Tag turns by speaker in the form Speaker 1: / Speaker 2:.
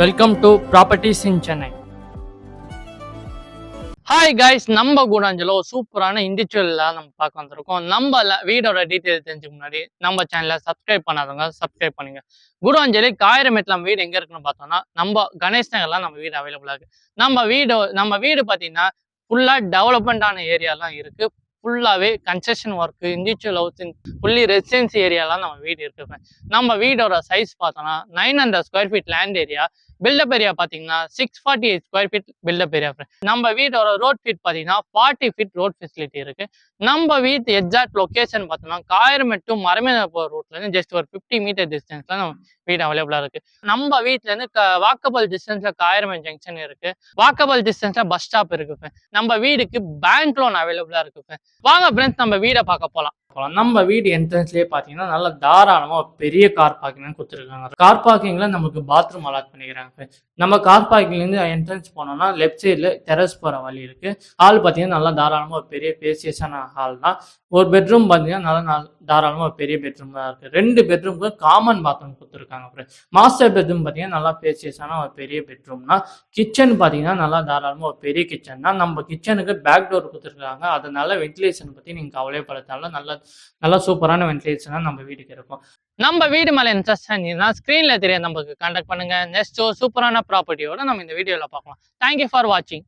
Speaker 1: Welcome to properties in Chennai. Hi guys, நம்ம கூடாஞ்சலோ சூப்பரான இண்டிவிஜுவல்ல நம்ம பார்க்க வந்திருக்கோம். நம்ம வீடோட டீட்டெயில் தெரிஞ்சுக்க முன்னாடி நம்ம சேனலை சப்ஸ்கிரைப் பண்ணாதவங்க சப்ஸ்கிரைப் பண்ணுங்க. கூடாஞ்சலி காயிரமெட்லாம் வீடு எங்க இருக்குன்னு பார்த்தோம்னா நம்ம கணேஷ் நகர்லாம் நம்ம வீடு அவைலபிளா இருக்கு. நம்ம வீடு பார்த்தீங்கன்னா ஃபுல்லா டெவலப்மெண்டான ஏரியாலாம் இருக்கு. ஃபுல்லாவே construction work, individual housing, fully residency ஏரியாலாம் நம்ம வீடு இருக்கு. நம்ம வீடோட சைஸ் பார்த்தோம்னா 900 square feet land area. Built up area பார்த்தீங்கன்னா 648 ஸ்கொயர் ஃபீட் பில்டப் ஏரியா. நம்ம வீட்டோட ரோட் ஃபீட் பார்த்தீங்கன்னா 40 ஃபீட் ரோட் ஃபெசிலிட்டி இருக்கு. நம்ம வீட்டு எக்ஸாக்ட் லொகேஷன் பார்த்தோம்னா காயிரமெட் டு மரமேதர் போகிற ரோட்லேருந்து ஜஸ்ட் ஒரு 50 மீட்டர் டிஸ்டன்ஸ்ல நம்ம வீடு அவைலபிளா இருக்கு. நம்ம வீட்டிலேருந்து வாக்கபிள் டிஸ்டன்ஸ்ல காயிரமெட் ஜங்ஷன் இருக்கு. வாக்கபிள் டிஸ்டன்ஸ்ல பஸ் ஸ்டாப் இருக்கு. நம்ம வீடுக்கு பேங்க் லோன் அவைலபிளா இருக்கு. வாங்க ஃப்ரெண்ட்ஸ், நம்ம வீடை பார்க்க போகலாம். நம்ம வீடு என்ட்ரன்ஸ்லயே பாத்தீங்கன்னா நல்ல தாராளமா பெரிய கார் பார்க்கிங் கொடுத்துருக்காங்க. கார் பார்க்கிங்ல நமக்கு பாத்ரூம் அலாட் பண்ணிக்கிறாங்க. நம்ம கார் பார்க்கிங்ல இருந்து என்ட்ரன்ஸ் போனோம்னா லெஃப்ட் சைட்ல டெரஸ் போற வழி இருக்கு. ஹால் பாத்தீங்கன்னா நல்லா தாராளமா ஒரு பெரிய பேசியஸான ஹால் தான். ஒரு பெட்ரூம் பாத்தீங்கன்னா நல்லா தாராளமா ஒரு பெரிய பெட்ரூம் தான் இருக்கு. 2 பெட்ரூம்க்கு காமன் பாத்ரூம் கொடுத்துருக்காங்க. மாஸ்டர் பெட்ரூம் பாத்தீங்கன்னா நல்லா பேசியஸான ஒரு பெரிய பெட்ரூம் தான். கிச்சன் பாத்தீங்கன்னா நல்லா தாராளமா ஒரு பெரிய கிச்சன் தான். நம்ம கிச்சனுக்கு பேக் டோர் கொடுத்துருக்காங்க. அதனால வென்டிலேஷன் பத்தி நீங்க கவலைப்படத்தால நல்லா சூப்பரான வென்டிலேஷனா நம்ம வீட்டுக்கு இருக்கும். நம்ம வீடு மேலே இன்ட்ரெஸ்ட் இருந்தீங்கன்னா ஸ்க்ரீன்ல தெரிய நமக்கு கான்டாக்ட் பண்ணுங்க. நெக்ஸ்ட் சூப்பரான ப்ராப்பர்ட்டியோட நம்ம இந்த வீடியோவில் பார்க்கலாம். தேங்க்யூ ஃபார் வாட்சிங்.